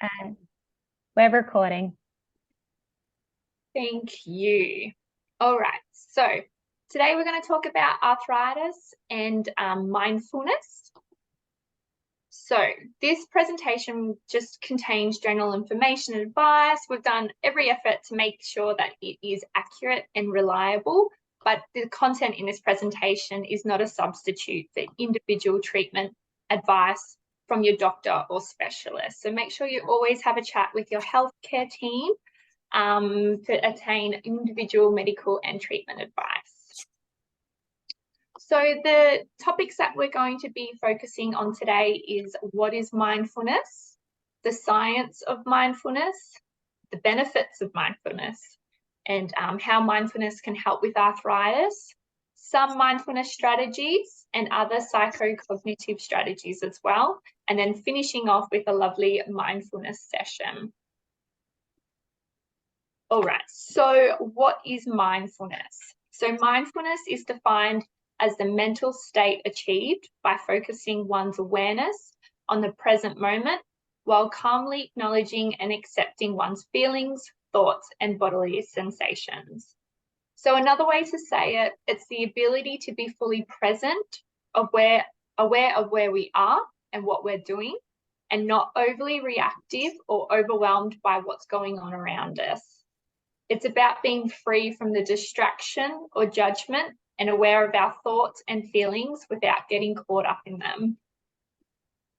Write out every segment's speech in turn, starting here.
And we're recording. Thank you. All right, so today we're going to talk about arthritis and mindfulness. So this presentation just contains general information and advice. We've done every effort to make sure that it is accurate and reliable, but the content in this presentation is not a substitute for individual treatment advice from your doctor or specialist. So make sure you always have a chat with your healthcare team to attain individual medical and treatment advice. So the topics that we're going to be focusing on today is what is mindfulness, the science of mindfulness, the benefits of mindfulness, and how mindfulness can help with arthritis, some mindfulness strategies and other psychocognitive strategies as well, and then finishing off with a lovely mindfulness session. All right, so what is mindfulness? So mindfulness is defined as the mental state achieved by focusing one's awareness on the present moment while calmly acknowledging and accepting one's feelings, thoughts, and bodily sensations. So another way to say it, it's the ability to be fully present, aware of where we are and what we're doing, and not overly reactive or overwhelmed by what's going on around us. It's about being free from the distraction or judgment and aware of our thoughts and feelings without getting caught up in them.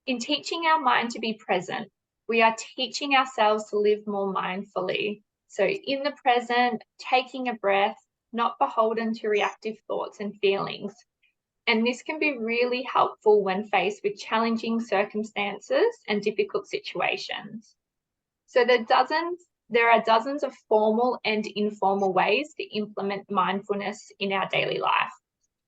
In teaching our mind to be present, we are teaching ourselves to live more mindfully. So in the present, taking a breath, not beholden to reactive thoughts and feelings. And this can be really helpful when faced with challenging circumstances and difficult situations. So there are dozens of formal and informal ways to implement mindfulness in our daily life.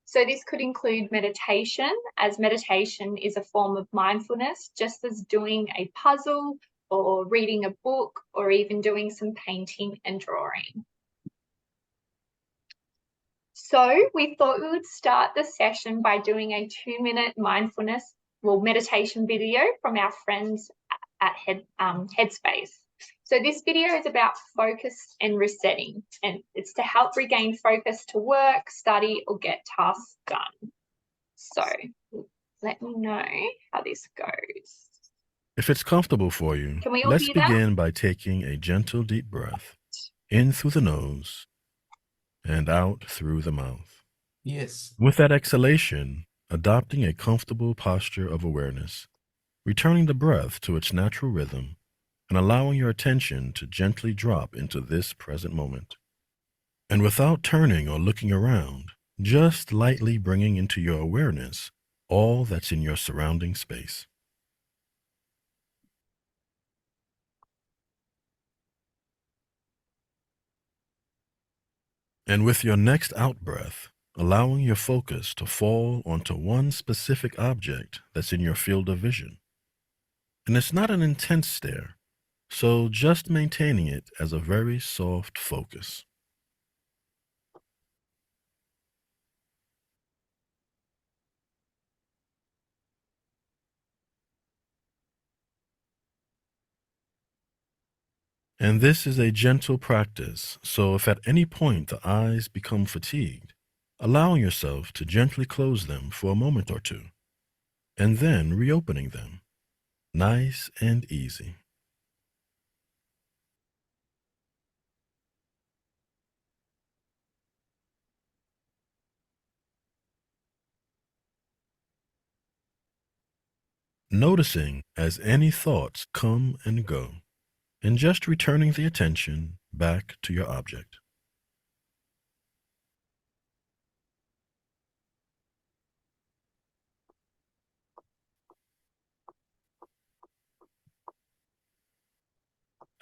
So this could include meditation, as meditation is a form of mindfulness, just as doing a puzzle or reading a book or even doing some painting and drawing. So we thought we would start the session by doing a 2-minute meditation video from our friends at Headspace. So this video is about focus and resetting, and it's to help regain focus to work, study, or get tasks done. So let me know how this goes. If it's comfortable for you, let's begin by taking a gentle deep breath in through the nose and out through the mouth. Yes. With that exhalation, adopting a comfortable posture of awareness, returning the breath to its natural rhythm, and allowing your attention to gently drop into this present moment. And without turning or looking around, just lightly bringing into your awareness all that's in your surrounding space. And with your next out-breath, allowing your focus to fall onto one specific object that's in your field of vision. And it's not an intense stare, so just maintaining it as a very soft focus. And this is a gentle practice, so if at any point the eyes become fatigued, allowing yourself to gently close them for a moment or two, and then reopening them, nice and easy. Noticing as any thoughts come and go, and just returning the attention back to your object.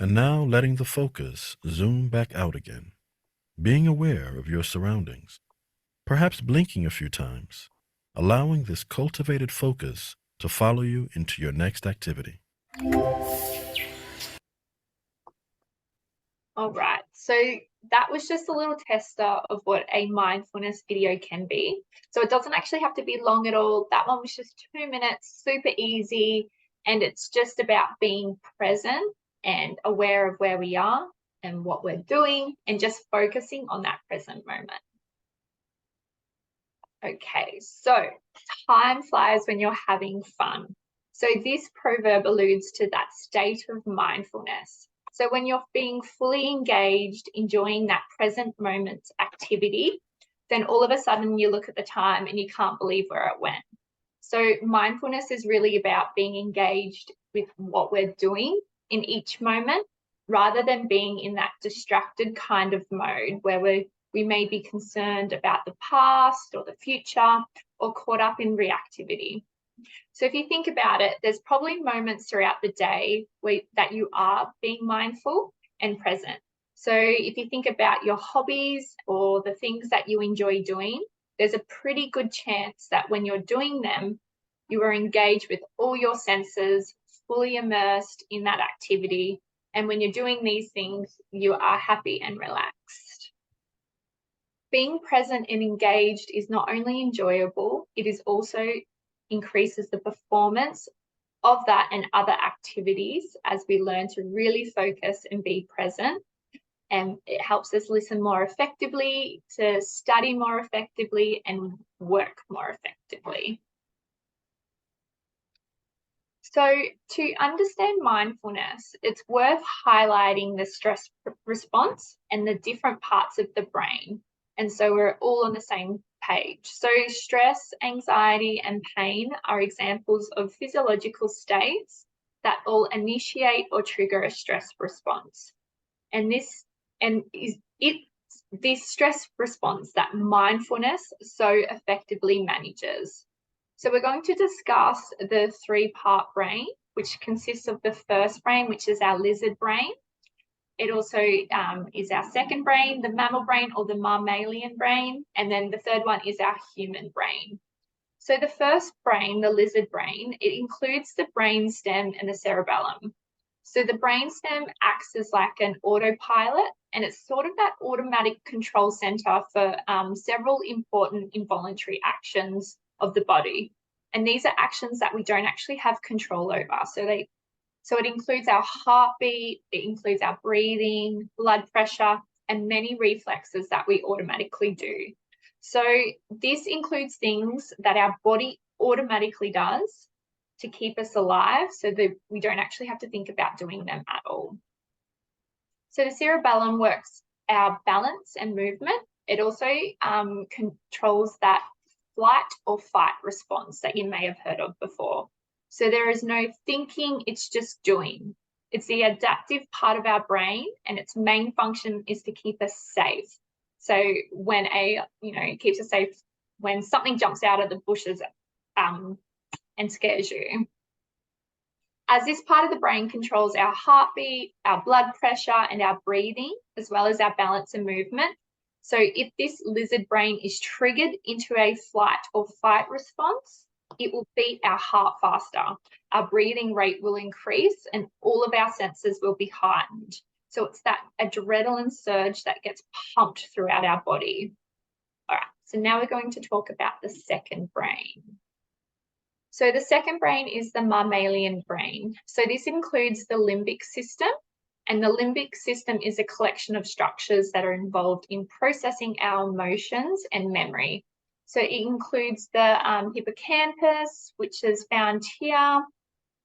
And now letting the focus zoom back out again, being aware of your surroundings, perhaps blinking a few times, allowing this cultivated focus to follow you into your next activity. All right, so that was just a little tester of what a mindfulness video can be. So it doesn't actually have to be long at all. That one was just 2 minutes, super easy. And it's just about being present and aware of where we are and what we're doing and just focusing on that present moment. Okay, so time flies when you're having fun. So this proverb alludes to that state of mindfulness. So when you're being fully engaged, enjoying that present moment activity, then all of a sudden you look at the time and you can't believe where it went. So mindfulness is really about being engaged with what we're doing in each moment, rather than being in that distracted kind of mode where we may be concerned about the past or the future or caught up in reactivity. So if you think about it, there's probably moments throughout the day that you are being mindful and present. So if you think about your hobbies or the things that you enjoy doing, there's a pretty good chance that when you're doing them, you are engaged with all your senses, fully immersed in that activity. And when you're doing these things, you are happy and relaxed. Being present and engaged is not only enjoyable, it is also increases the performance of that and other activities as we learn to really focus and be present. And it helps us listen more effectively, to study more effectively, and work more effectively. So to understand mindfulness, it's worth highlighting the stress response and the different parts of the brain. And so we're all on the same page. So stress, anxiety, and pain are examples of physiological states that all initiate or trigger a stress response. And this stress response that mindfulness so effectively manages. So we're going to discuss the three-part brain, which consists of the first brain, which is our lizard brain. It also is our second brain, the mammal brain or the mammalian brain. And then the third one is our human brain. So the first brain, the lizard brain, it includes the brainstem and the cerebellum. So the brainstem acts as like an autopilot, and it's sort of that automatic control center for several important involuntary actions of the body. And these are actions that we don't actually have control over. So it includes our heartbeat, it includes our breathing, blood pressure, and many reflexes that we automatically do. So this includes things that our body automatically does to keep us alive, so that we don't actually have to think about doing them at all. So the cerebellum works our balance and movement. It also controls that flight or fight response that you may have heard of before. So there is no thinking, it's just doing. It's the adaptive part of our brain, and its main function is to keep us safe. So when it keeps us safe when something jumps out of the bushes and scares you. As this part of the brain controls our heartbeat, our blood pressure, and our breathing, as well as our balance and movement. So if this lizard brain is triggered into a flight or fight response, it will beat our heart faster. Our breathing rate will increase and all of our senses will be heightened. So it's that adrenaline surge that gets pumped throughout our body. All right, so now we're going to talk about the second brain. So the second brain is the mammalian brain. So this includes the limbic system, and the limbic system is a collection of structures that are involved in processing our emotions and memory. So it includes the hippocampus, which is found here,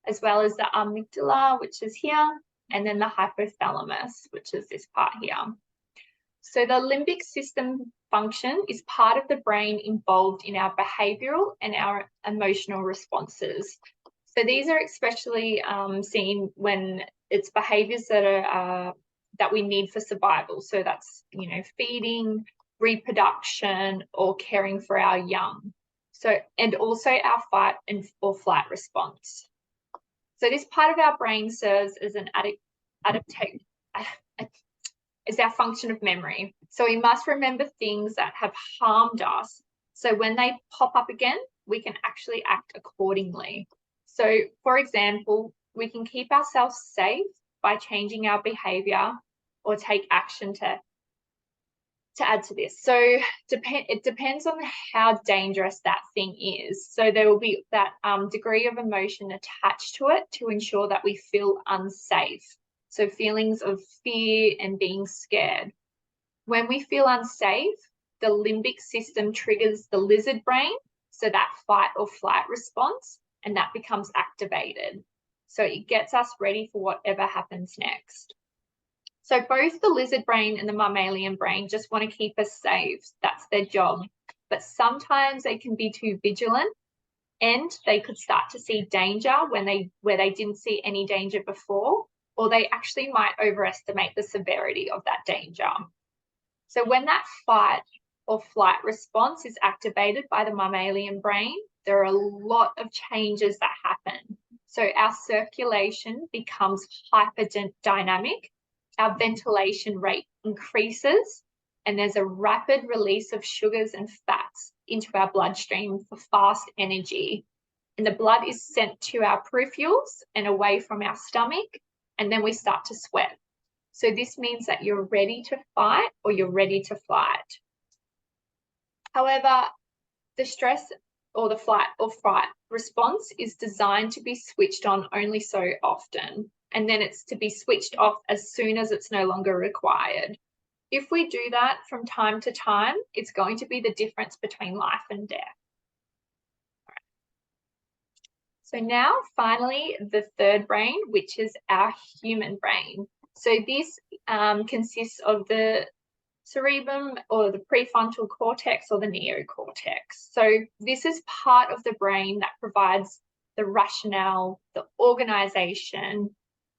as well as the amygdala, which is here, and then the hypothalamus, which is this part here. So the limbic system function is part of the brain involved in our behavioural and our emotional responses. So these are especially seen when it's behaviours that we need for survival. So that's feeding, reproduction, or caring for our young. So, and also our fight or flight response. So this part of our brain serves as an is our function of memory. So we must remember things that have harmed us. So when they pop up again, we can actually act accordingly. So for example, we can keep ourselves safe by changing our behavior or take action to to add to this. So it depends on how dangerous that thing is. So there will be that degree of emotion attached to it to ensure that we feel unsafe. So feelings of fear and being scared. When we feel unsafe, the limbic system triggers the lizard brain, so that fight or flight response, and that becomes activated. So it gets us ready for whatever happens next. So both the lizard brain and the mammalian brain just want to keep us safe. That's their job. But sometimes they can be too vigilant, and they could start to see danger where they didn't see any danger before, or they actually might overestimate the severity of that danger. So when that fight or flight response is activated by the mammalian brain, there are a lot of changes that happen. So our circulation becomes hyperdynamic, our ventilation rate increases, and there's a rapid release of sugars and fats into our bloodstream for fast energy. And the blood is sent to our peripherals and away from our stomach, and then we start to sweat. So this means that you're ready to fight or you're ready to flight. However, the stress or the flight or fright response is designed to be switched on only so often, and then it's to be switched off as soon as it's no longer required. If we do that from time to time, it's going to be the difference between life and death. So now, finally, the third brain, which is our human brain. So this consists of the cerebrum or the prefrontal cortex or the neocortex. So this is part of the brain that provides the rationale, the organization,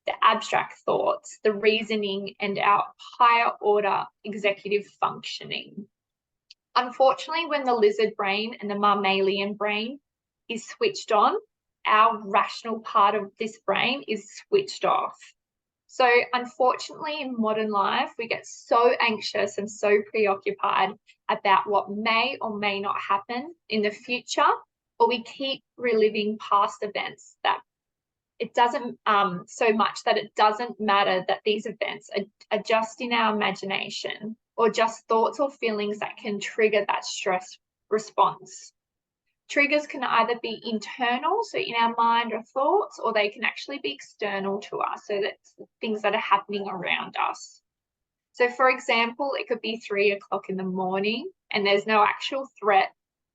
the abstract thoughts, the reasoning, and our higher order executive functioning. Unfortunately, when the lizard brain and the mammalian brain is switched on, our rational part of this brain is switched off. So unfortunately, in modern life, we get so anxious and so preoccupied about what may or may not happen in the future, or we keep reliving past events that it doesn't so much that it doesn't matter that these events are just in our imagination or just thoughts or feelings that can trigger that stress response. Triggers can either be internal, so in our mind or thoughts, or they can actually be external to us, so that's things that are happening around us. So for example, it could be 3 o'clock in the morning and there's no actual threat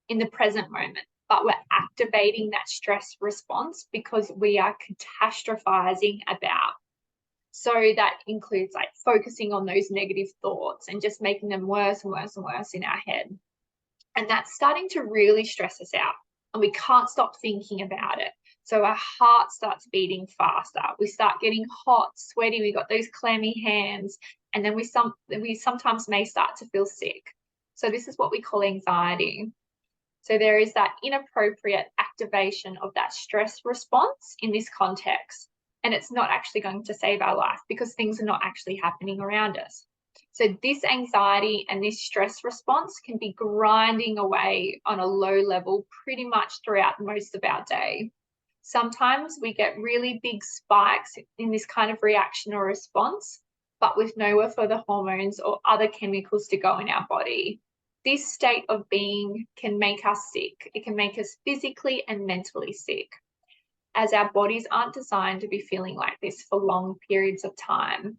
in the present moment, but we're activating that stress response because we are catastrophizing about. So that includes like focusing on those negative thoughts and just making them worse and worse and worse in our head. And that's starting to really stress us out, and we can't stop thinking about it. So our heart starts beating faster. We start getting hot, sweaty. We got those clammy hands, and then we sometimes may start to feel sick. So this is what we call anxiety. So there is that inappropriate activation of that stress response in this context, and it's not actually going to save our life because things are not actually happening around us. So this anxiety and this stress response can be grinding away on a low level pretty much throughout most of our day. Sometimes we get really big spikes in this kind of reaction or response, but with nowhere for the hormones or other chemicals to go in our body. This state of being can make us sick. It can make us physically and mentally sick, as our bodies aren't designed to be feeling like this for long periods of time.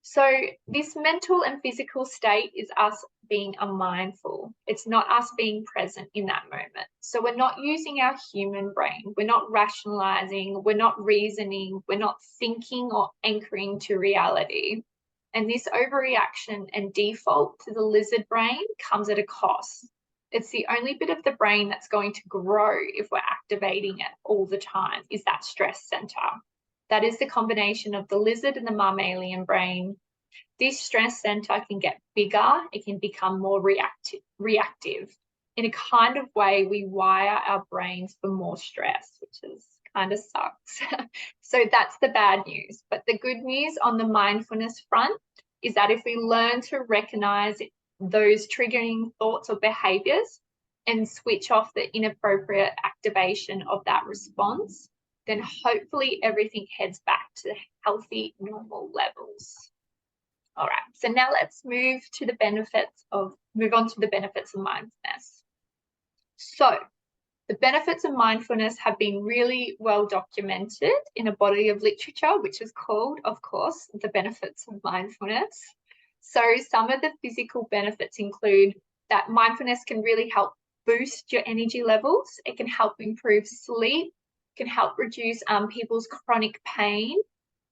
So this mental and physical state is us being unmindful. It's not us being present in that moment. So we're not using our human brain. We're not rationalizing. We're not reasoning. We're not thinking or anchoring to reality. And this overreaction and default to the lizard brain comes at a cost. It's the only bit of the brain that's going to grow if we're activating it all the time, is that stress center. That is the combination of the lizard and the mammalian brain. This stress center can get bigger. It can become more reactive. In a kind of way, we wire our brains for more stress, which is kind of sucks. So that's the bad news. But the good news on the mindfulness front is that if we learn to recognize those triggering thoughts or behaviors and switch off the inappropriate activation of that response, then hopefully everything heads back to healthy, normal levels. All right, so now let's move on to the benefits of mindfulness. So the benefits of mindfulness have been really well documented in a body of literature, which is called, of course, The Benefits of Mindfulness. So some of the physical benefits include that mindfulness can really help boost your energy levels. It can help improve sleep, can help reduce people's chronic pain.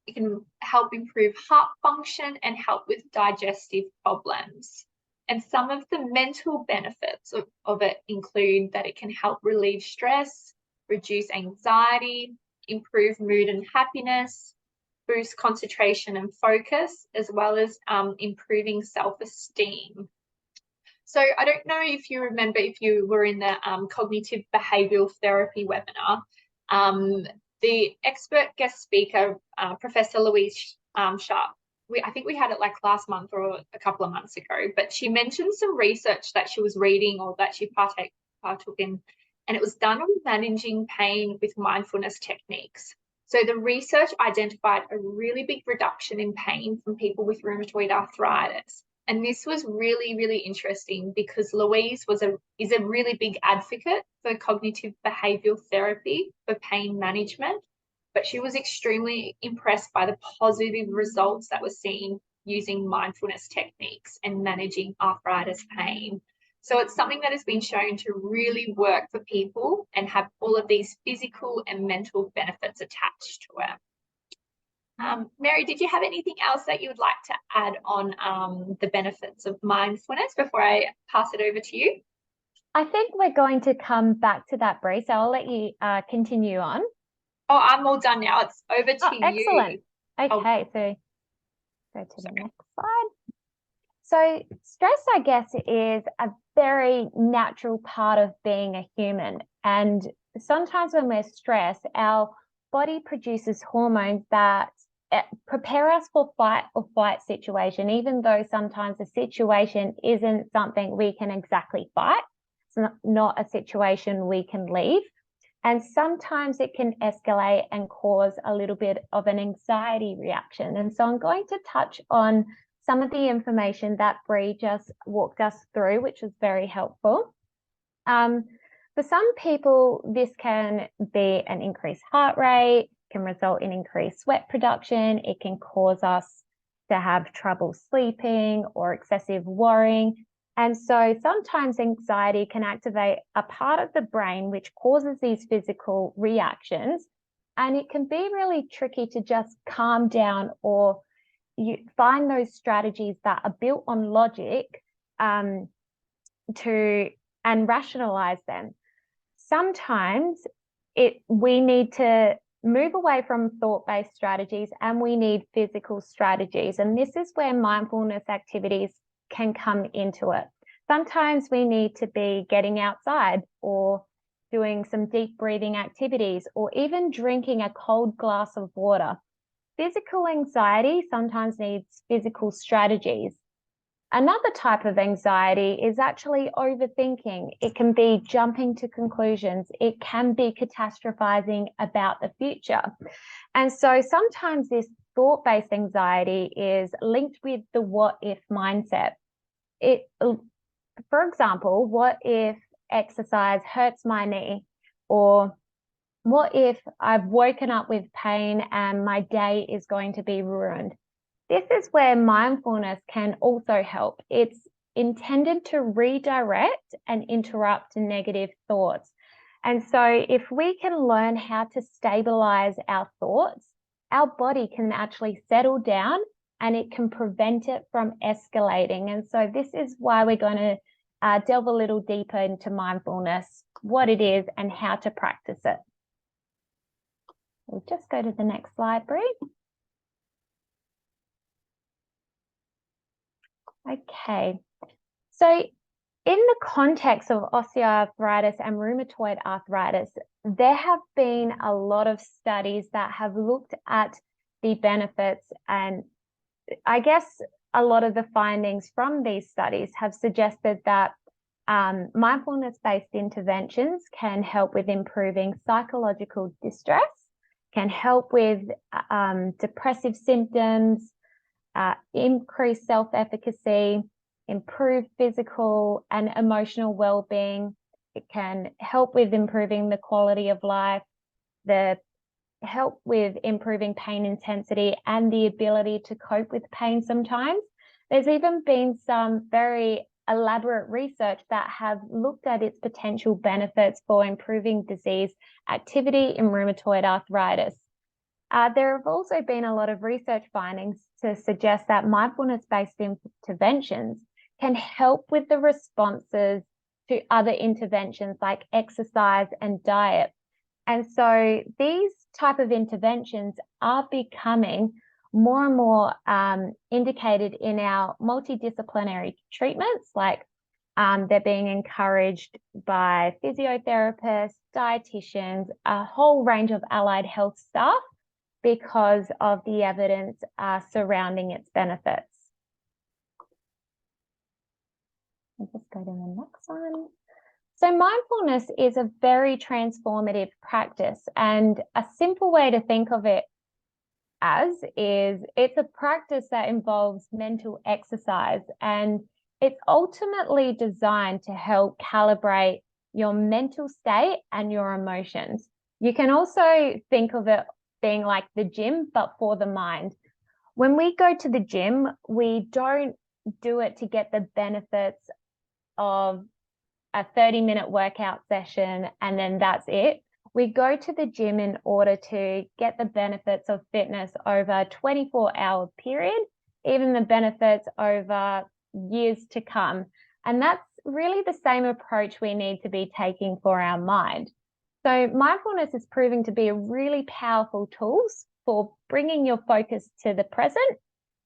It can help improve heart function and help with digestive problems. And some of the mental benefits of it include that it can help relieve stress, reduce anxiety, improve mood and happiness, boost concentration and focus, as well as improving self-esteem. So I don't know if you remember, if you were in the cognitive behavioural therapy webinar, the expert guest speaker, Professor Louise Sharp, I think we had it like last month or a couple of months ago, but she mentioned some research that she was reading or that she partook in, and it was done on managing pain with mindfulness techniques. So the research identified a really big reduction in pain from people with rheumatoid arthritis. And this was really, really interesting because Louise is a really big advocate for cognitive behavioural therapy for pain management, but she was extremely impressed by the positive results that were seen using mindfulness techniques and managing arthritis pain. So it's something that has been shown to really work for people and have all of these physical and mental benefits attached to it. Mary, did you have anything else that you would like to add on the benefits of mindfulness before I pass it over to you? I think we're going to come back to that, Bree, so I'll let you continue on. Oh, I'm all done now. It's over to you. Excellent. Okay, so go to the next slide. So stress, I guess, is a very natural part of being a human. And sometimes when we're stressed, our body produces hormones that prepare us for fight or flight situation, even though sometimes the situation isn't something we can exactly fight. It's not a situation we can leave. And sometimes it can escalate and cause a little bit of an anxiety reaction. And so I'm going to touch on some of the information that Bree just walked us through, which was very helpful. For some people, this can be an increased heart rate, can result in increased sweat production. It can cause us to have trouble sleeping or excessive worrying. And so sometimes anxiety can activate a part of the brain which causes these physical reactions. And it can be really tricky to just calm down or you find those strategies that are built on logic and rationalize them. Sometimes we need to move away from thought-based strategies and we need physical strategies. And this is where mindfulness activities can come into it. Sometimes we need to be getting outside or doing some deep breathing activities or even drinking a cold glass of water. Physical anxiety sometimes needs physical strategies. Another type of anxiety is actually overthinking. It can be jumping to conclusions. It can be catastrophizing about the future. And so sometimes this thought-based anxiety is linked with the what if mindset. For example, what if exercise hurts my knee? Or what if I've woken up with pain and my day is going to be ruined? This is where mindfulness can also help. It's intended to redirect and interrupt negative thoughts. And so if we can learn how to stabilize our thoughts, our body can actually settle down and it can prevent it from escalating. And so this is why we're going to delve a little deeper into mindfulness, what it is and how to practice it. We'll just go to the next slide, Bree. Okay, so in the context of osteoarthritis and rheumatoid arthritis, there have been a lot of studies that have looked at the benefits, and I guess a lot of the findings from these studies have suggested that mindfulness-based interventions can help with improving psychological distress, can help with depressive symptoms, increase self-efficacy, improve physical and emotional well-being. It can help with improving the quality of life, help with improving pain intensity and the ability to cope with pain sometimes. There's even been some very elaborate research that have looked at its potential benefits for improving disease activity in rheumatoid arthritis. There have also been a lot of research findings to suggest that mindfulness-based interventions can help with the responses to other interventions like exercise and diet. And so these type of interventions are becoming more and more indicated in our multidisciplinary treatments, like they're being encouraged by physiotherapists, dietitians, a whole range of allied health staff because of the evidence surrounding its benefits. I'll just go to the next one. So mindfulness is a very transformative practice, and a simple way to think of it as is it's a practice that involves mental exercise, and it's ultimately designed to help calibrate your mental state and your emotions. You can also think of it being like the gym, but for the mind. When we go to the gym, we don't do it to get the benefits of a 30-minute workout session and then that's it. We go to the gym in order to get the benefits of fitness over a 24-hour period, even the benefits over years to come. And that's really the same approach we need to be taking for our mind. So mindfulness is proving to be a really powerful tool for bringing your focus to the present.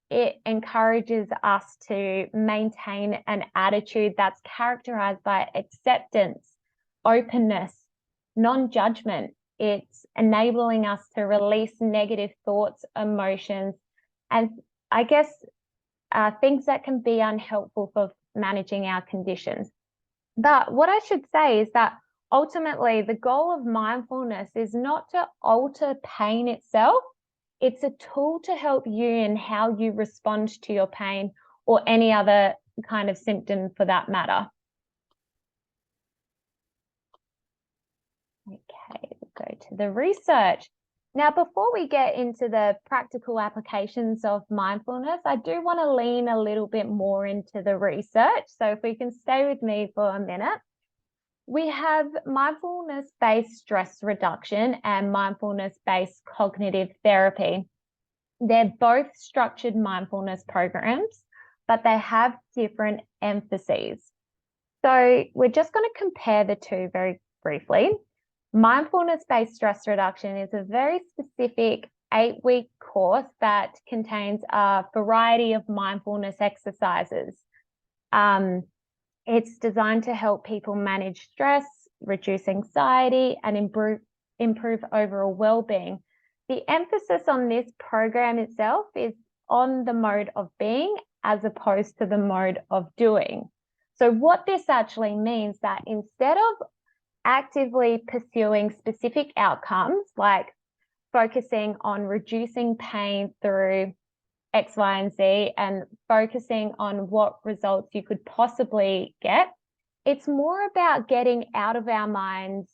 It encourages us to maintain an attitude that's characterized by acceptance, openness, non-judgment. It's enabling us to release negative thoughts, emotions, and I guess things that can be unhelpful for managing our conditions. But what I should say is that ultimately the goal of mindfulness is not to alter pain itself. It's a tool to help you in how you respond to your pain or any other kind of symptom for that matter. Okay, we'll go to the research. Now, before we get into the practical applications of mindfulness, I do want to lean a little bit more into the research. So if we can stay with me for a minute. We have mindfulness-based stress reduction and mindfulness-based cognitive therapy. They're both structured mindfulness programs, but they have different emphases. So we're just going to compare the two very briefly. Mindfulness-based stress reduction is a very specific 8-week course that contains a variety of mindfulness exercises. It's designed to help people manage stress, reduce anxiety, and improve overall well-being. The emphasis on this program itself is on the mode of being as opposed to the mode of doing. So what this actually means that instead of actively pursuing specific outcomes, like focusing on reducing pain through X, Y, and Z and focusing on what results you could possibly get, it's more about getting out of our minds.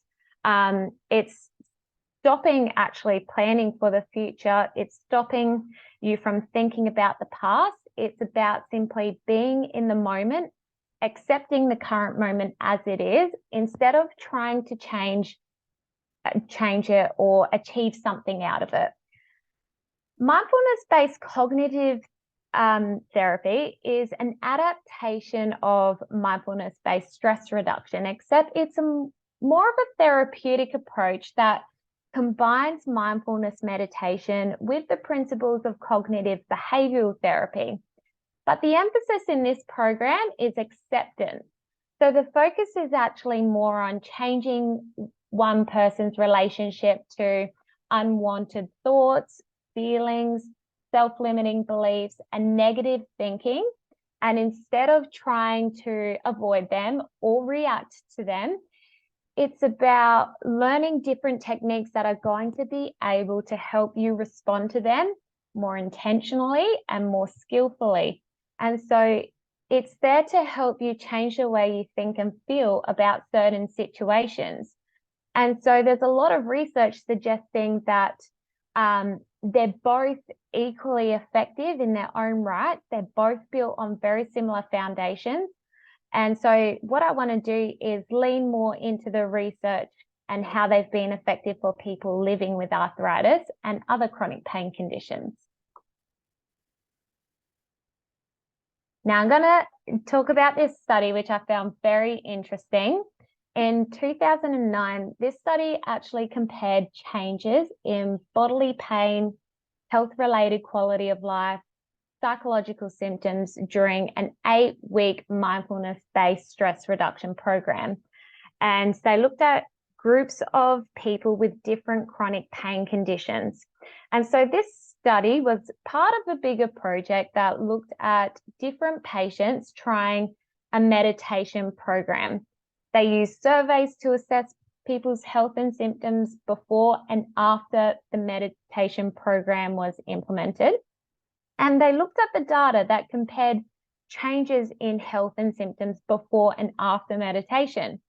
It's stopping actually planning for the future. It's stopping you from thinking about the past. It's about simply being in the moment, accepting the current moment as it is, instead of trying to change it or achieve something out of it. Mindfulness-based cognitive therapy is an adaptation of mindfulness-based stress reduction, except it's more of a therapeutic approach that combines mindfulness meditation with the principles of cognitive behavioral therapy. But the emphasis in this program is acceptance. So the focus is actually more on changing one person's relationship to unwanted thoughts, feelings, self-limiting beliefs, and negative thinking. And instead of trying to avoid them or react to them, it's about learning different techniques that are going to be able to help you respond to them more intentionally and more skillfully. And so it's there to help you change the way you think and feel about certain situations. And so there's a lot of research suggesting that they're both equally effective in their own right. They're both built on very similar foundations. And so what I want to do is lean more into the research and how they've been effective for people living with arthritis and other chronic pain conditions. Now I'm going to talk about this study, which I found very interesting. In 2009, this study actually compared changes in bodily pain, health-related quality of life, psychological symptoms during an 8-week mindfulness-based stress reduction program. And they looked at groups of people with different chronic pain conditions. And so this study was part of a bigger project that looked at different patients trying a meditation program. They used surveys to assess people's health and symptoms before and after the meditation program was implemented. And they looked at the data that compared changes in health and symptoms before and after meditation.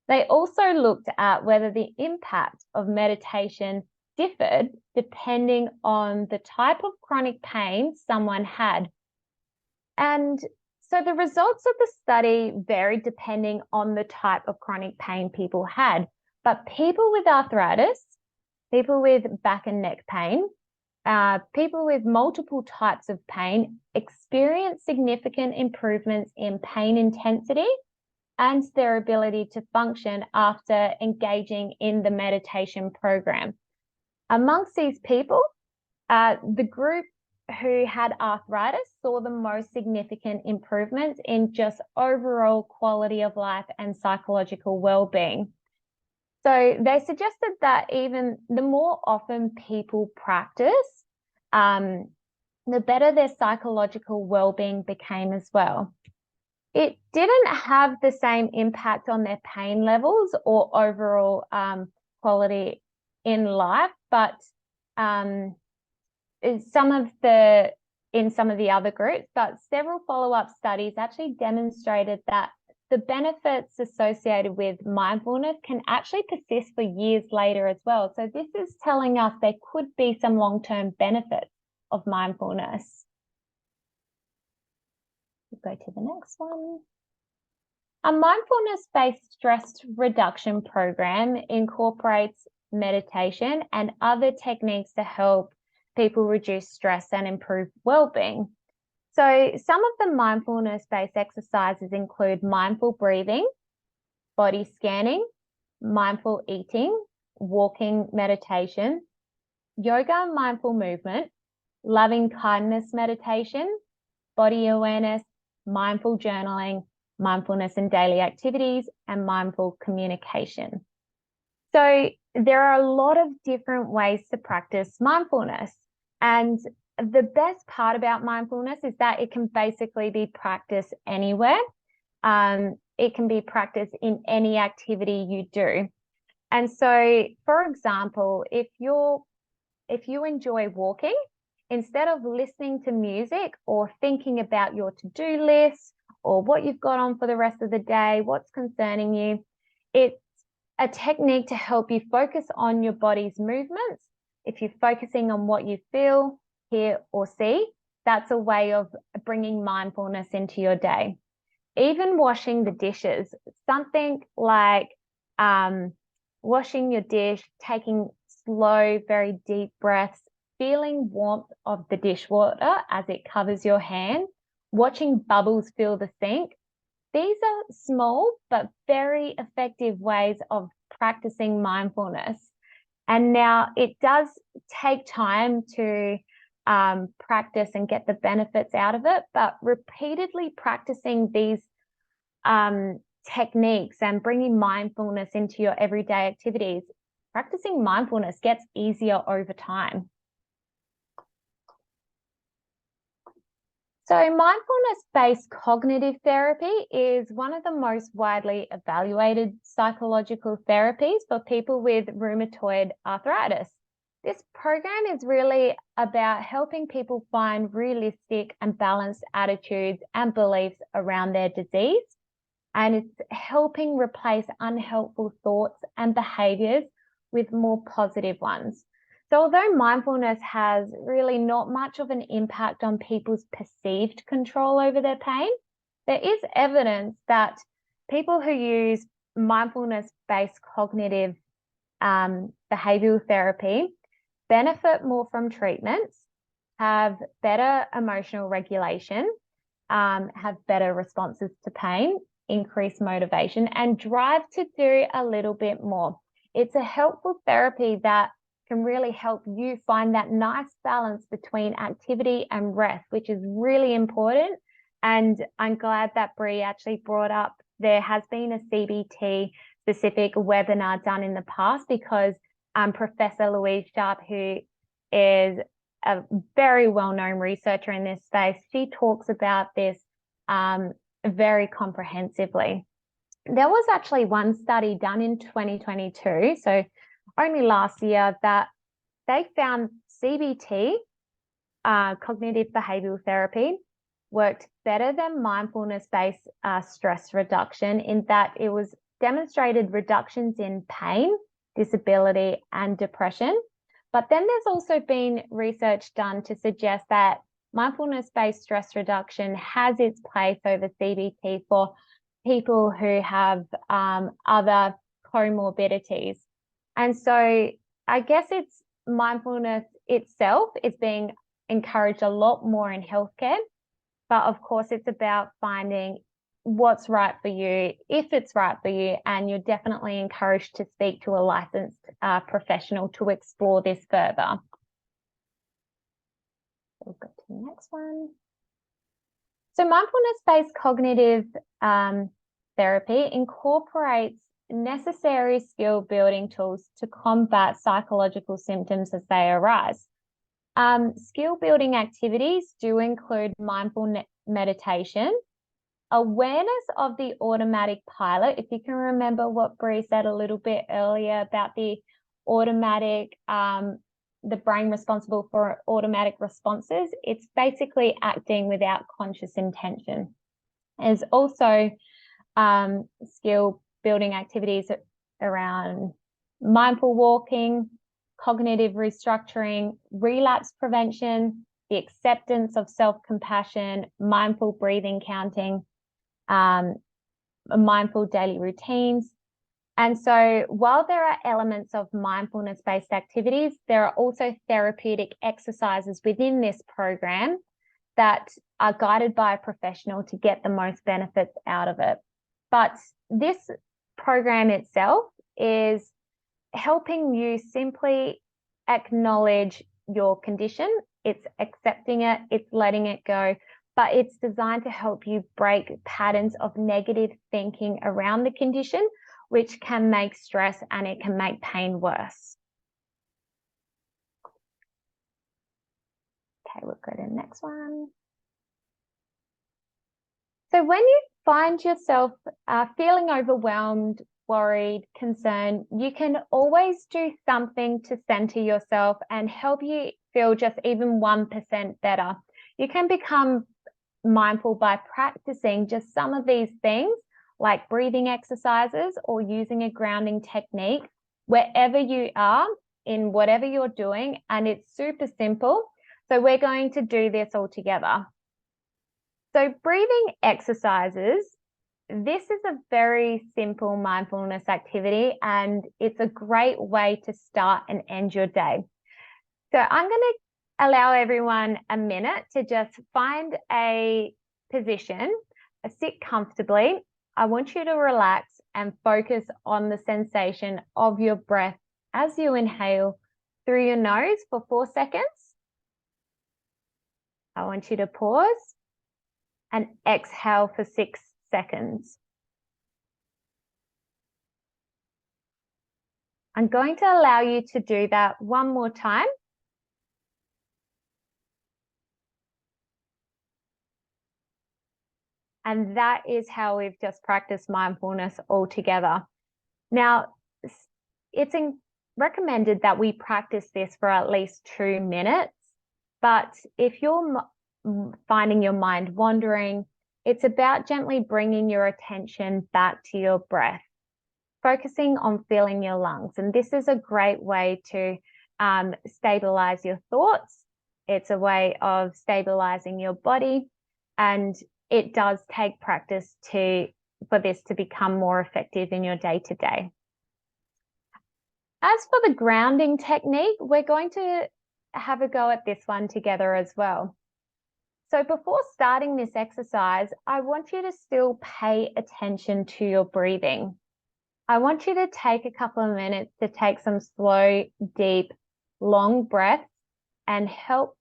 They also looked at whether the impact of meditation differed depending on the type of chronic pain someone had. And so the results of the study varied depending on the type of chronic pain people had. But people with arthritis, people with back and neck pain, people with multiple types of pain experience significant improvements in pain intensity and their ability to function after engaging in the meditation program. Amongst these people, the group who had arthritis saw the most significant improvements in just overall quality of life and psychological well-being. So they suggested that even the more often people practice, the better their psychological well-being became as well. It didn't have the same impact on their pain levels or overall quality in life, but in some of the other groups, but several follow-up studies actually demonstrated that the benefits associated with mindfulness can actually persist for years later as well. So this is telling us there could be some long-term benefits of mindfulness. We'll go to the next one. A mindfulness-based stress reduction program incorporates meditation and other techniques to help people reduce stress and improve well-being. So some of the mindfulness-based exercises include mindful breathing, body scanning, mindful eating, walking meditation, yoga and mindful movement, loving kindness meditation, body awareness, mindful journaling, mindfulness in daily activities, and mindful communication. So there are a lot of different ways to practice mindfulness. And the best part about mindfulness is that it can basically be practiced anywhere. It can be practiced in any activity you do. And so, for example, if you enjoy walking, instead of listening to music or thinking about your to-do list or what you've got on for the rest of the day, what's concerning you, it's a technique to help you focus on your body's movements. If you're focusing on what you feel, hear, or see, that's a way of bringing mindfulness into your day. Even washing the dishes, something like washing your dish, taking slow, very deep breaths, feeling warmth of the dishwater as it covers your hand, watching bubbles fill the sink. These are small but very effective ways of practicing mindfulness. And now it does take time to practice and get the benefits out of it, but repeatedly practicing these techniques and bringing mindfulness into your everyday activities, practicing mindfulness gets easier over time. So mindfulness-based cognitive therapy is one of the most widely evaluated psychological therapies for people with rheumatoid arthritis. This program is really about helping people find realistic and balanced attitudes and beliefs around their disease. And it's helping replace unhelpful thoughts and behaviors with more positive ones. So although mindfulness has really not much of an impact on people's perceived control over their pain, there is evidence that people who use mindfulness-based cognitive behavioral therapy benefit more from treatments, have better emotional regulation, have better responses to pain, increased motivation, and drive to do a little bit more. It's a helpful therapy that can really help you find that nice balance between activity and rest, which is really important. And I'm glad that Bree actually brought up there has been a CBT specific webinar done in the past, because Professor Louise Sharp, who is a very well-known researcher in this space, she talks about this very comprehensively. There was actually one study done in 2022, so only last year, that they found CBT, cognitive behavioral therapy, worked better than mindfulness-based stress reduction, in that it was demonstrated reductions in pain, disability, and depression. But then there's also been research done to suggest that mindfulness-based stress reduction has its place over CBT for people who have other comorbidities. And so I guess it's mindfulness itself is being encouraged a lot more in healthcare. But of course, it's about finding what's right for you, if it's right for you, and you're definitely encouraged to speak to a licensed professional to explore this further. We'll go to the next one. So mindfulness-based cognitive therapy incorporates necessary skill building tools to combat psychological symptoms as they arise. Skill building activities do include mindful meditation, awareness of the automatic pilot. If you can remember what Bree said a little bit earlier about the automatic, the brain responsible for automatic responses, it's basically acting without conscious intention. There's also skill building activities around mindful walking, cognitive restructuring, relapse prevention, the acceptance of self-compassion, mindful breathing, counting, mindful daily routines. And so while there are elements of mindfulness-based activities, there are also therapeutic exercises within this program that are guided by a professional to get the most benefits out of it. But this program itself is helping you simply acknowledge your condition. It's accepting it, it's letting it go, but it's designed to help you break patterns of negative thinking around the condition, which can make stress and it can make pain worse. Okay, we'll go to the next one. So when you find yourself feeling overwhelmed, worried, concerned, you can always do something to center yourself and help you feel just even 1% better. You can become mindful by practicing just some of these things, like breathing exercises or using a grounding technique wherever you are in whatever you're doing, and it's super simple. So we're going to do this all together. So breathing exercises, this is a very simple mindfulness activity, and it's a great way to start and end your day. So I'm going to allow everyone a minute to just find a position, sit comfortably. I want you to relax and focus on the sensation of your breath as you inhale through your nose for 4 seconds. I want you to pause and exhale for 6 seconds. I'm going to allow you to do that one more time. And that is how we've just practiced mindfulness all together. Now, it's recommended that we practice this for at least 2 minutes. But if you're finding your mind wandering, it's about gently bringing your attention back to your breath, focusing on filling your lungs. And this is a great way to stabilize your thoughts. It's a way of stabilizing your body, and it does take practice for this to become more effective in your day-to-day. As for the grounding technique, we're going to have a go at this one together as well. So before starting this exercise, I want you to still pay attention to your breathing. I want you to take a couple of minutes to take some slow, deep, long breaths and help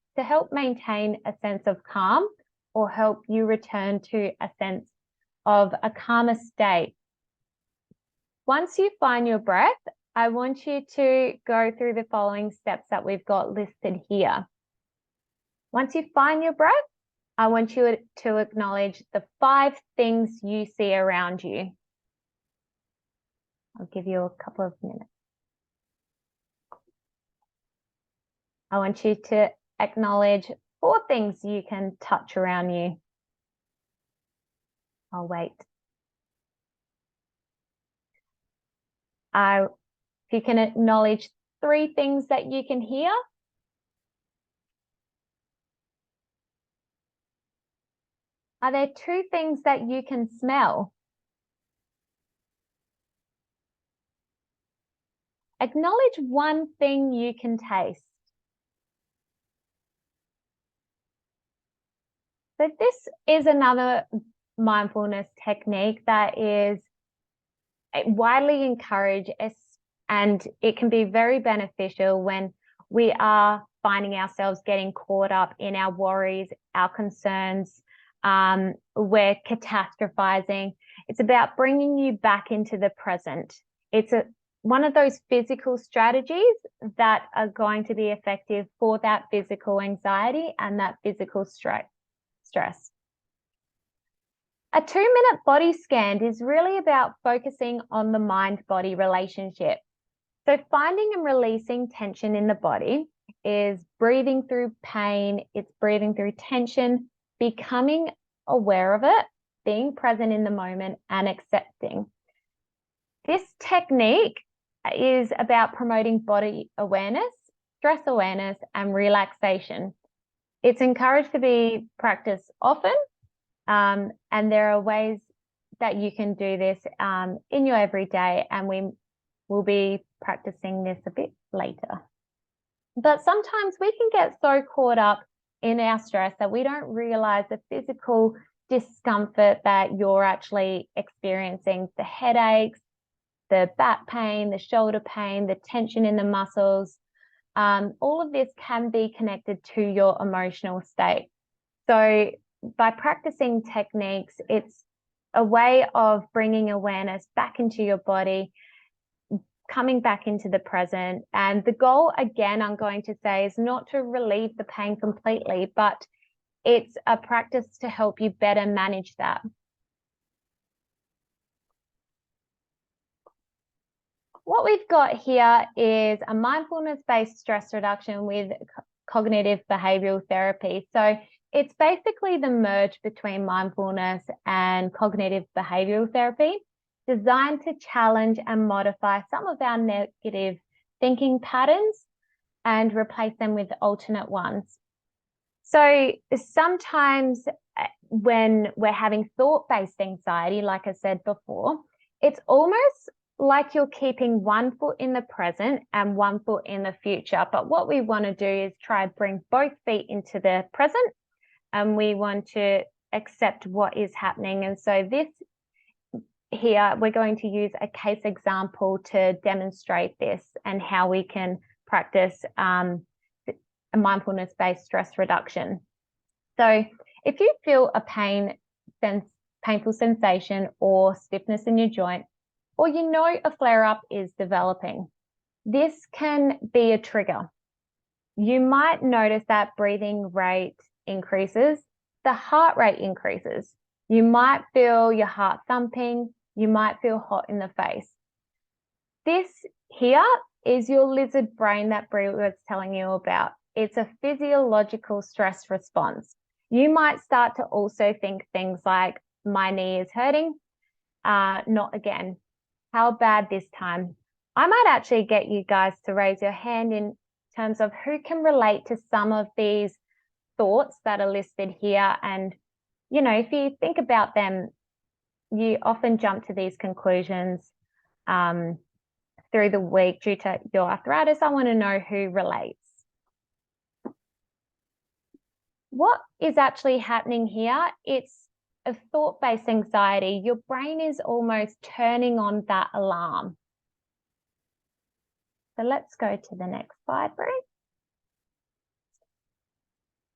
maintain a sense of calm, or help you return to a sense of a calmer state. Once you find your breath, I want you to go through the following steps that we've got listed here. Once you find your breath, I want you to acknowledge the 5 things you see around you. I'll give you a couple of minutes. I want you to acknowledge 4 things you can touch around you. I'll wait. If you can acknowledge 3 things that you can hear. Are there 2 things that you can smell? Acknowledge 1 thing you can taste. So this is another mindfulness technique that is widely encouraged, and it can be very beneficial when we are finding ourselves getting caught up in our worries, our concerns, we're catastrophizing. It's about bringing you back into the present. It's one of those physical strategies that are going to be effective for that physical anxiety and that physical stress. A 2-minute body scan is really about focusing on the mind-body relationship. So finding and releasing tension in the body is breathing through pain, it's breathing through tension, becoming aware of it, being present in the moment, and accepting. This technique is about promoting body awareness, stress awareness, and relaxation. It's encouraged to be practiced often, and there are ways that you can do this in your everyday, and we will be practicing this a bit later. But sometimes we can get so caught up in our stress that we don't realize the physical discomfort that you're actually experiencing, the headaches, the back pain, the shoulder pain, the tension in the muscles. All of this can be connected to your emotional state. So by practicing techniques, it's a way of bringing awareness back into your body, coming back into the present. And the goal, again, I'm going to say, is not to relieve the pain completely, but it's a practice to help you better manage that. What we've got here is a mindfulness-based stress reduction with cognitive behavioral therapy. So it's basically the merge between mindfulness and cognitive behavioral therapy, designed to challenge and modify some of our negative thinking patterns and replace them with alternate ones. So sometimes when we're having thought-based anxiety, like I said before, it's almost like you're keeping 1 foot in the present and 1 foot in the future. But what we want to do is try and bring both feet into the present, and we want to accept what is happening. And so this here, we're going to use a case example to demonstrate this and how we can practice a mindfulness-based stress reduction. So if you feel a painful sensation or stiffness in your joint, or you know a flare-up is developing, this can be a trigger. You might notice that breathing rate increases, the heart rate increases. You might feel your heart thumping, you might feel hot in the face. This here is your lizard brain that Brie was telling you about. It's a physiological stress response. You might start to also think things like, my knee is hurting, not again. How bad this time? I might actually get you guys to raise your hand in terms of who can relate to some of these thoughts that are listed here. And, if you think about them, you often jump to these conclusions through the week due to your arthritis. I want to know who relates. What is actually happening here? It's a thought-based anxiety. Your brain is almost turning on that alarm. So let's go to the next slide, Brie.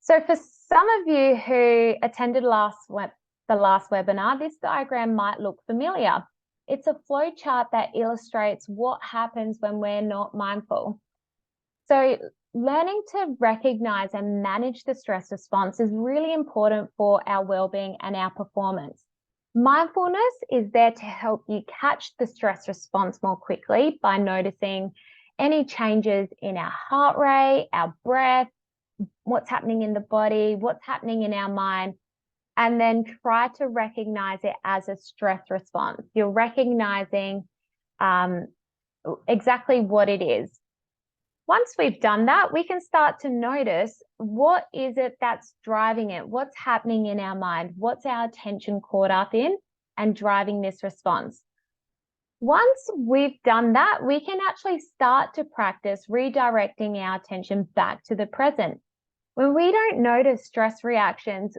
So for some of you who attended the last webinar, this diagram might look familiar. It's a flow chart that illustrates what happens when we're not mindful. So learning to recognize and manage the stress response is really important for our well-being and our performance. Mindfulness is there to help you catch the stress response more quickly by noticing any changes in our heart rate, our breath, what's happening in the body, what's happening in our mind, and then try to recognize it as a stress response. You're recognizing exactly what it is. Once we've done that, we can start to notice what is it that's driving it, what's happening in our mind, what's our attention caught up in and driving this response. Once we've done that, we can actually start to practice redirecting our attention back to the present. When we don't notice stress reactions,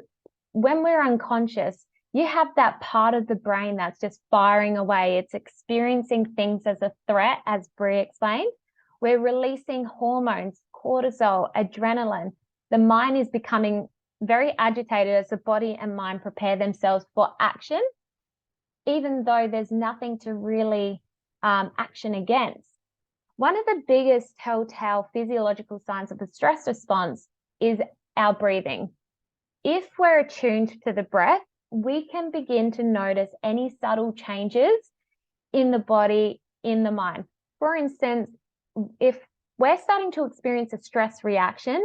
when we're unconscious, you have that part of the brain that's just firing away. It's experiencing things as a threat, as Brie explained. We're releasing hormones, cortisol, adrenaline. The mind is becoming very agitated as the body and mind prepare themselves for action, even though there's nothing to really action against. One of the biggest telltale physiological signs of the stress response is our breathing. If we're attuned to the breath, we can begin to notice any subtle changes in the body, in the mind. For instance, if we're starting to experience a stress reaction,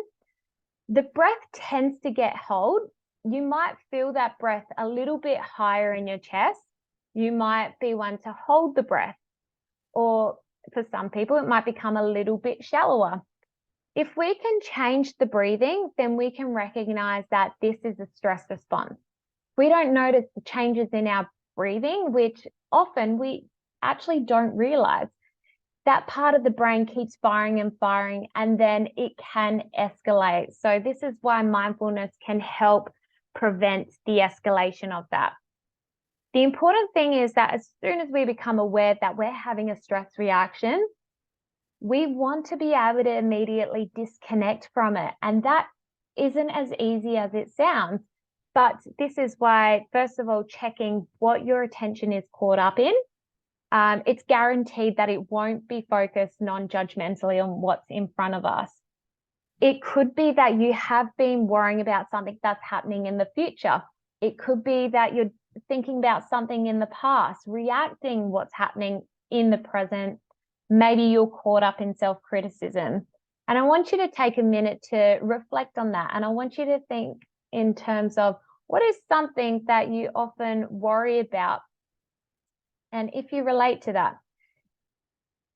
the breath tends to get hold. You might feel that breath a little bit higher in your chest. You might be one to hold the breath, or for some people, it might become a little bit shallower. If we can change the breathing, then we can recognize that this is a stress response. We don't notice the changes in our breathing, which often we actually don't realize. That part of the brain keeps firing and firing, and then it can escalate. So this is why mindfulness can help prevent the escalation of that. The important thing is that as soon as we become aware that we're having a stress reaction, we want to be able to immediately disconnect from it. And that isn't as easy as it sounds. But this is why, first of all, checking what your attention is caught up in. It's guaranteed that it won't be focused non-judgmentally on what's in front of us. It could be that you have been worrying about something that's happening in the future. It could be that you're thinking about something in the past, reacting what's happening in the present. Maybe you're caught up in self-criticism. And I want you to take a minute to reflect on that. And I want you to think in terms of what is something that you often worry about. And if you relate to that,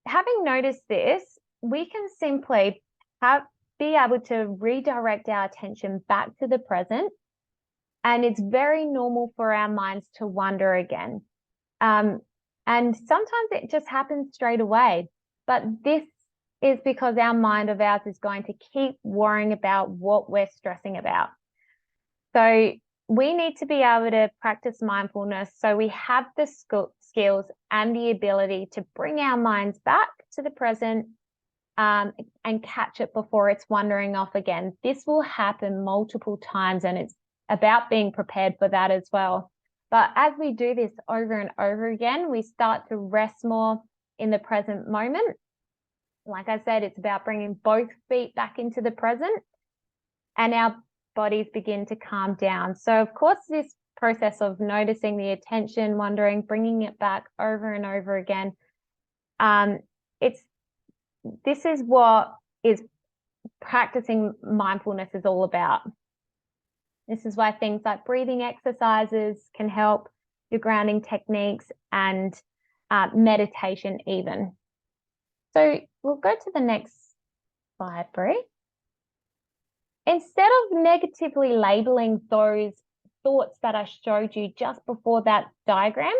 having noticed this, we can simply be able to redirect our attention back to the present. And it's very normal for our minds to wander again. And sometimes it just happens straight away. But this is because our mind of ours is going to keep worrying about what we're stressing about. So we need to be able to practice mindfulness so we have the skills and the ability to bring our minds back to the present and catch it before it's wandering off again. This will happen multiple times, and it's about being prepared for that as well. But as we do this over and over again, we start to rest more in the present moment. Like I said, it's about bringing both feet back into the present, and our bodies begin to calm down. So of course, this process of noticing the attention, wandering, bringing it back over and over again, it's this is what is practicing mindfulness is all about. This is why things like breathing exercises can help, your grounding techniques, and meditation even. So we'll go to the next slide, Brie. Instead of negatively labeling those thoughts that I showed you just before that diagram,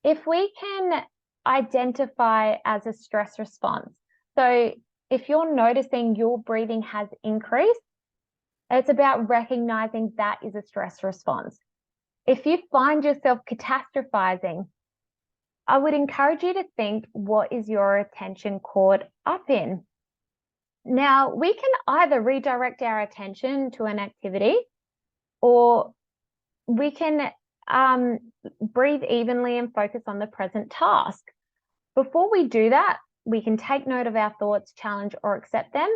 if we can identify as a stress response. So if you're noticing your breathing has increased, it's about recognizing that is a stress response. If you find yourself catastrophizing, I would encourage you to think, what is your attention caught up in? Now, we can either redirect our attention to an activity, or we can breathe evenly and focus on the present task. Before we do that, we can take note of our thoughts, challenge or accept them.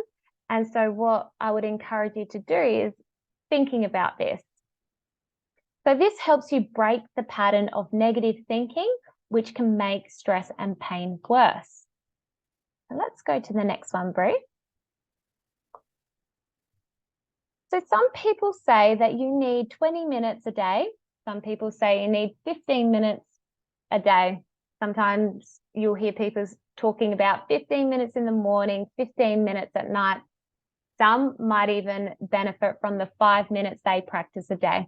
And so what I would encourage you to do is thinking about this. So this helps you break the pattern of negative thinking, which can make stress and pain worse. So let's go to the next one, Brie. So some people say that you need 20 minutes a day. Some people say you need 15 minutes a day. Sometimes you'll hear people talking about 15 minutes in the morning, 15 minutes at night. Some might even benefit from the 5 minutes they practice a day.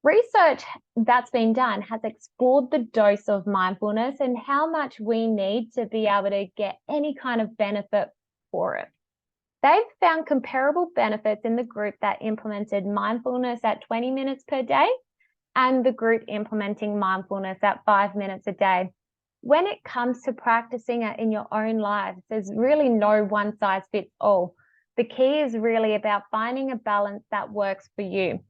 Research that's been done has explored the dose of mindfulness and how much we need to be able to get any kind of benefit for it. They've found comparable benefits in the group that implemented mindfulness at 20 minutes per day and the group implementing mindfulness at 5 minutes a day. When it comes to practicing it in your own lives, there's really no one size fits all. The key is really about finding a balance that works for you.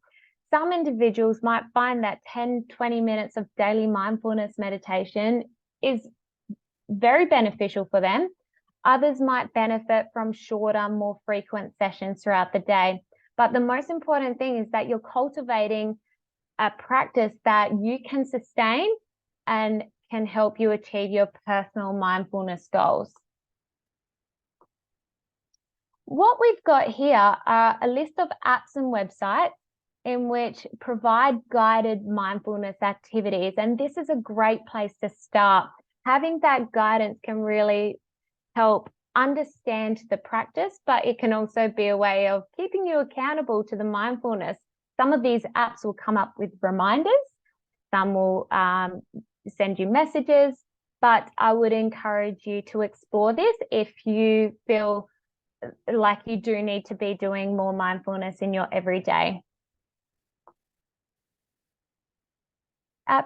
Some individuals might find that 10, 20 minutes of daily mindfulness meditation is very beneficial for them. Others might benefit from shorter, more frequent sessions throughout the day. But the most important thing is that you're cultivating a practice that you can sustain and can help you achieve your personal mindfulness goals. What we've got here are a list of apps and websites in which provide guided mindfulness activities. And this is a great place to start. Having that guidance can really help understand the practice, but it can also be a way of keeping you accountable to the mindfulness. Some of these apps will come up with reminders. Some will send you messages, but I would encourage you to explore this if you feel like you do need to be doing more mindfulness in your everyday.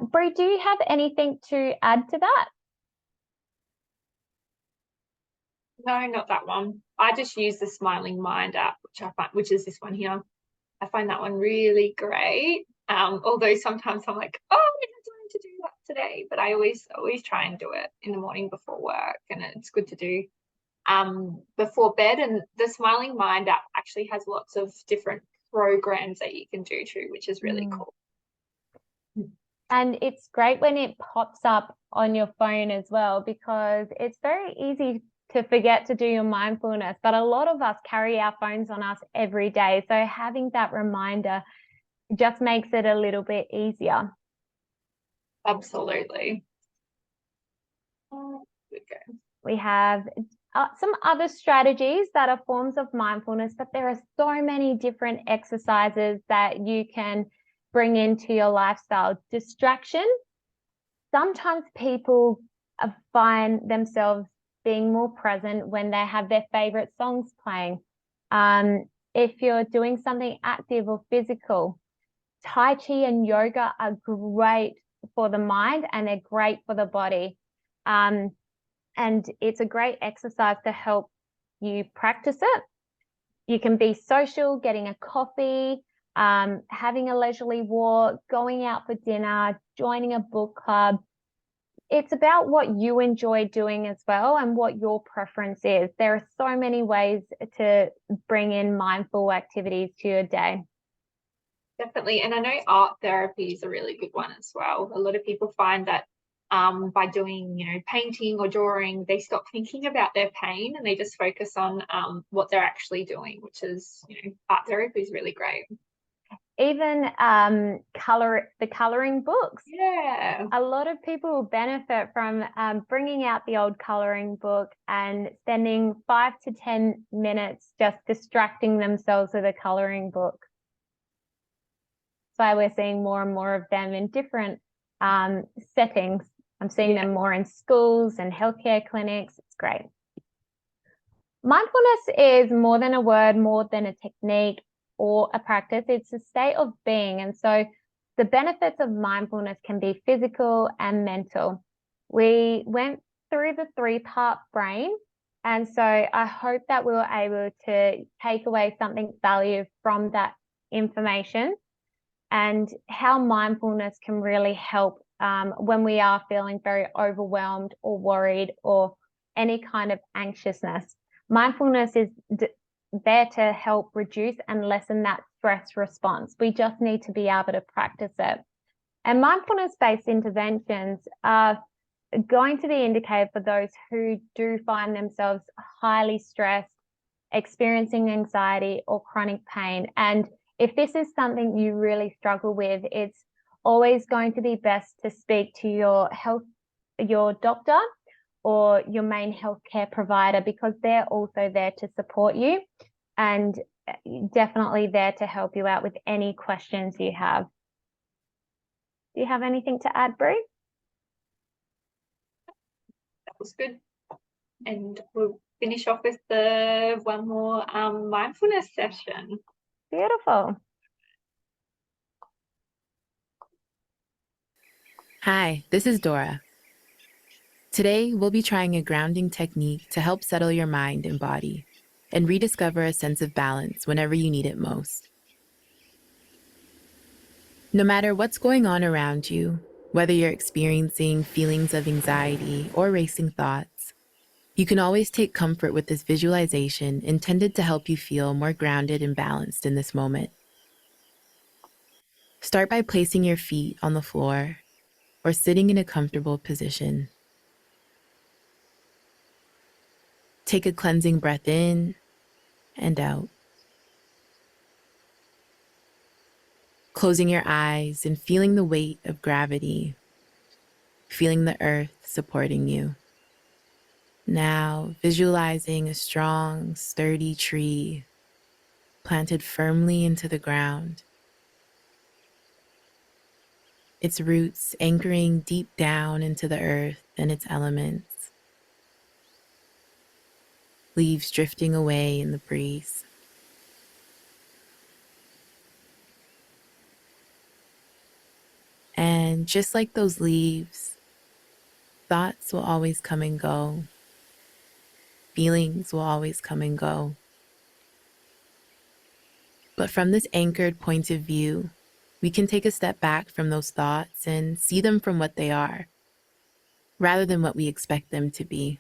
Brie, do you have anything to add to that? No, not that one. I just use the Smiling Mind app, which is this one here. I find that one really great. Although sometimes I'm like, oh, I didn't have time to do that today, but I always try and do it in the morning before work, and it's good to do before bed. And the Smiling Mind app actually has lots of different programs that you can do too, which is really cool. And it's great when it pops up on your phone as well, because it's very easy to forget to do your mindfulness, but a lot of us carry our phones on us every day. So having that reminder just makes it a little bit easier. Absolutely. We have some other strategies that are forms of mindfulness, but there are so many different exercises that you can bring into your lifestyle. Distraction. Sometimes people find themselves being more present when they have their favorite songs playing. If you're doing something active or physical, Tai Chi and yoga are great for the mind and they're great for the body. And it's a great exercise to help you practice it. You can be social, getting a coffee, having a leisurely walk, going out for dinner, joining a book club. It's about what you enjoy doing as well and what your preference is. There are so many ways to bring in mindful activities to your day. Definitely. And I know art therapy is a really good one as well. A lot of people find that by doing, painting or drawing, they stop thinking about their pain and they just focus on what they're actually doing, which is, art therapy is really great. Even the coloring books. Yeah. A lot of people benefit from bringing out the old coloring book and spending 5 to 10 minutes just distracting themselves with a coloring book. That's why we're seeing more and more of them in different settings. I'm seeing them more in schools and healthcare clinics. It's great. Mindfulness is more than a word, more than a technique or a practice. It's a state of being. And so the benefits of mindfulness can be physical and mental. We went through the 3-part brain. And so I hope that we were able to take away something valuable from that information and how mindfulness can really help when we are feeling very overwhelmed or worried or any kind of anxiousness. Mindfulness is there to help reduce and lessen that stress response. We just need to be able to practice it. And mindfulness-based interventions are going to be indicated for those who do find themselves highly stressed, experiencing anxiety or chronic pain. And if this is something you really struggle with, it's always going to be best to speak to your doctor or your main healthcare provider, because they're also there to support you and definitely there to help you out with any questions you have. Do you have anything to add, Brie? That was good. And we'll finish off with the one more mindfulness session. Beautiful. Hi, this is Dora. Today, we'll be trying a grounding technique to help settle your mind and body and rediscover a sense of balance whenever you need it most. No matter what's going on around you, whether you're experiencing feelings of anxiety or racing thoughts, you can always take comfort with this visualization intended to help you feel more grounded and balanced in this moment. Start by placing your feet on the floor or sitting in a comfortable position. Take a cleansing breath in and out. Closing your eyes and feeling the weight of gravity, feeling the earth supporting you. Now visualizing a strong, sturdy tree planted firmly into the ground. Its roots anchoring deep down into the earth and its elements. Leaves drifting away in the breeze. And just like those leaves, thoughts will always come and go. Feelings will always come and go. But from this anchored point of view, we can take a step back from those thoughts and see them from what they are, rather than what we expect them to be.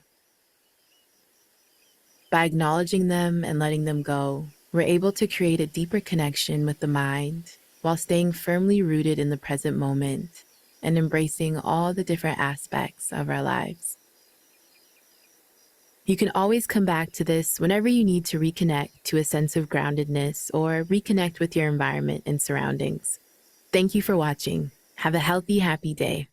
By acknowledging them and letting them go, we're able to create a deeper connection with the mind while staying firmly rooted in the present moment and embracing all the different aspects of our lives. You can always come back to this whenever you need to reconnect to a sense of groundedness or reconnect with your environment and surroundings. Thank you for watching. Have a healthy, happy day.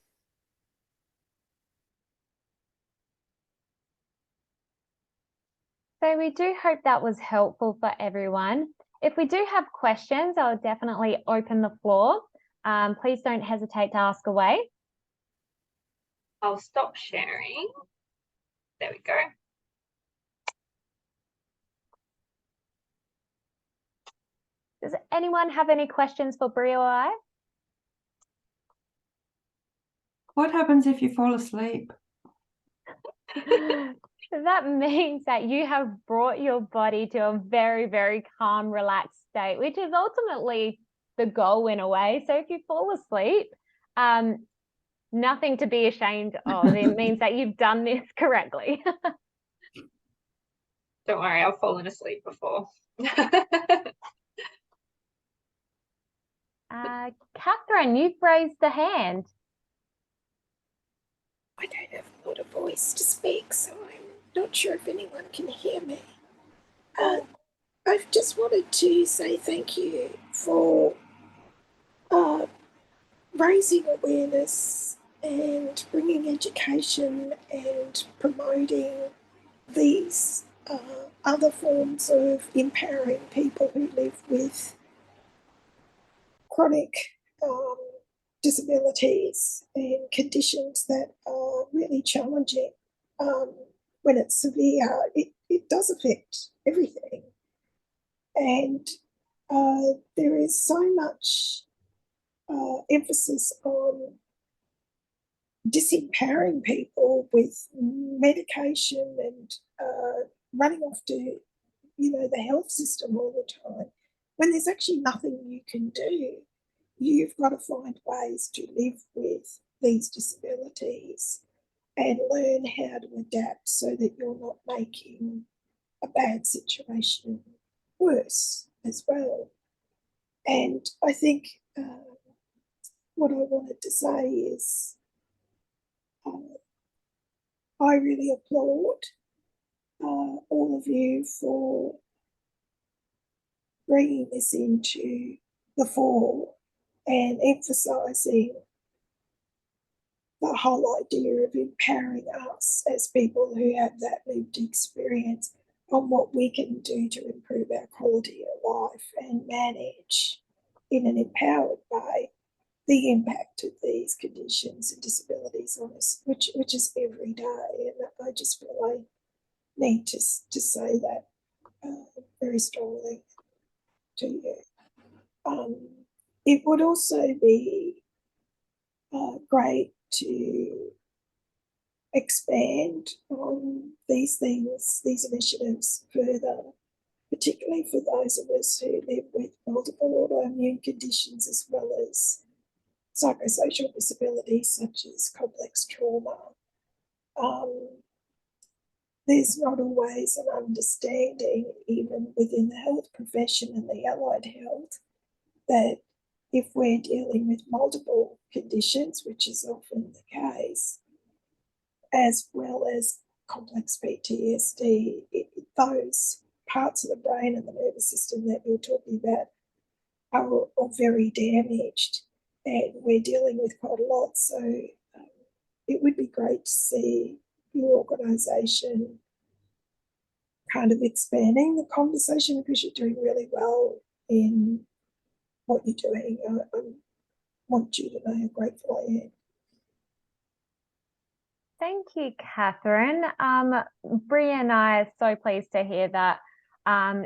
So we do hope that was helpful for everyone. If we do have questions, I'll definitely open the floor. Please don't hesitate to ask away. I'll stop sharing. There we go. Does anyone have any questions for Brie or I? What happens if you fall asleep? That means that you have brought your body to a very, very calm, relaxed state, which is ultimately the goal in a way. So if you fall asleep, nothing to be ashamed of. It means that you've done this correctly. Don't worry, I've fallen asleep before. Catherine, you've raised the hand. I don't have a lot of voice to speak, so I'm not sure if anyone can hear me. I've just wanted to say thank you for raising awareness and bringing education and promoting these other forms of empowering people who live with chronic disabilities and conditions that are really challenging. When it's severe, it does affect everything. And there is so much emphasis on disempowering people with medication and running off to, the health system all the time, when there's actually nothing you can do. You've got to find ways to live with these disabilities and learn how to adapt so that you're not making a bad situation worse as well. And I think what I wanted to say is I really applaud all of you for bringing this into the fore and emphasising the whole idea of empowering us as people who have that lived experience on what we can do to improve our quality of life and manage in an empowered way the impact of these conditions and disabilities on us, which is every day. And I just feel I need to say that very strongly to you. It would also be great to expand on these things, these initiatives further, particularly for those of us who live with multiple autoimmune conditions as well as psychosocial disabilities such as complex trauma. There's not always an understanding, even within the health profession and the allied health, that if we're dealing with multiple conditions, which is often the case, as well as complex PTSD, those parts of the brain and the nervous system that you're talking about are very damaged, and we're dealing with quite a lot. So it would be great to see your organisation kind of expanding the conversation, because you're doing really well in what you're doing. I want you to know how grateful I am. Thank you, Catherine. Bri and I are so pleased to hear that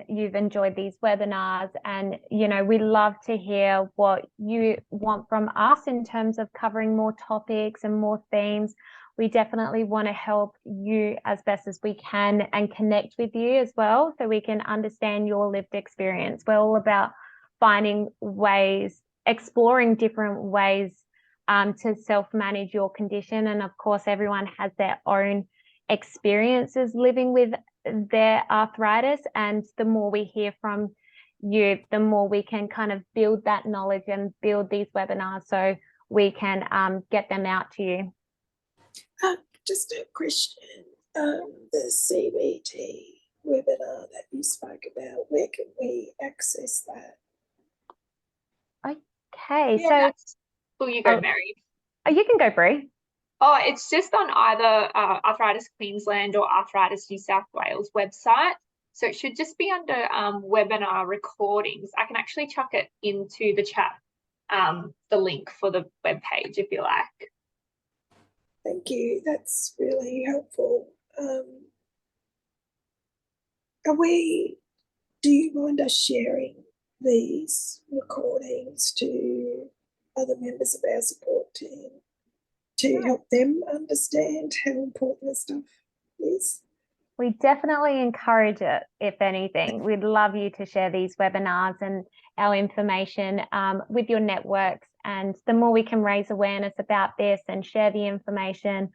you've enjoyed these webinars, and we love to hear what you want from us in terms of covering more topics and more themes. We definitely want to help you as best as we can and connect with you as well, so we can understand your lived experience. We're all about finding ways, exploring different ways to self-manage your condition. And of course, everyone has their own experiences living with their arthritis. And the more we hear from you, the more we can kind of build that knowledge and build these webinars so we can get them out to you. Just a question. The CBT webinar that you spoke about, where can we access that? Okay, Yeah, so will you go, Mary? You can go, Bri. Oh, it's just on either Arthritis Queensland or Arthritis New South Wales website. So it should just be under webinar recordings. I can actually chuck it into the chat, the link for the webpage if you like. Thank you. That's really helpful. Do you mind us sharing these recordings to other members of our support team to help them understand how important this stuff is? We definitely encourage it, if anything. We'd love you to share these webinars and our information with your networks. And the more we can raise awareness about this and share the information,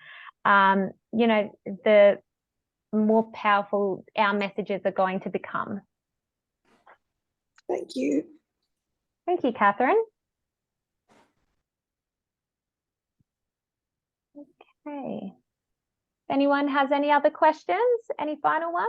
the more powerful our messages are going to become. Thank you. Thank you, Catherine. Okay. If anyone has any other questions, any final ones?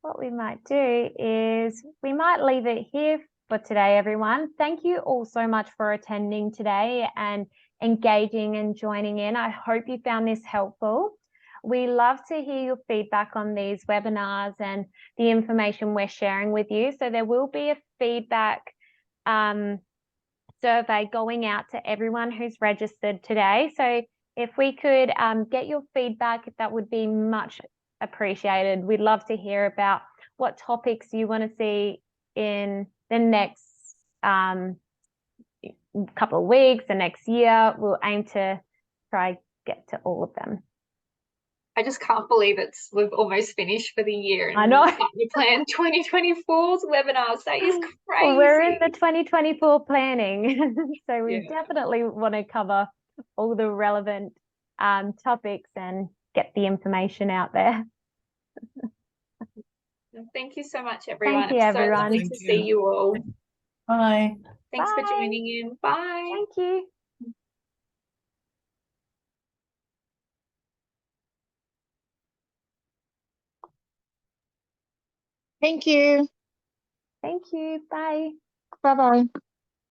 What we might do is we might leave it here for today, everyone. Thank you all so much for attending today and engaging and joining in. I hope you found this helpful. We love to hear your feedback on these webinars and the information we're sharing with you. So there will be a feedback survey going out to everyone who's registered today. So if we could get your feedback, that would be much appreciated. We'd love to hear about what topics you want to see in the next couple of weeks, the next year. We'll aim to try get to all of them. I just can't believe we've almost finished for the year. And I know. We plan 2024's webinars. That is crazy. Well, we're in the 2024 planning. So we definitely want to cover all the relevant topics and get the information out there. Thank you so much, everyone. Thank you, everyone. So lovely to see you all. Bye. Thanks Bye. for joining in. Bye. Thank you. Thank you. Thank you. Bye. Bye bye.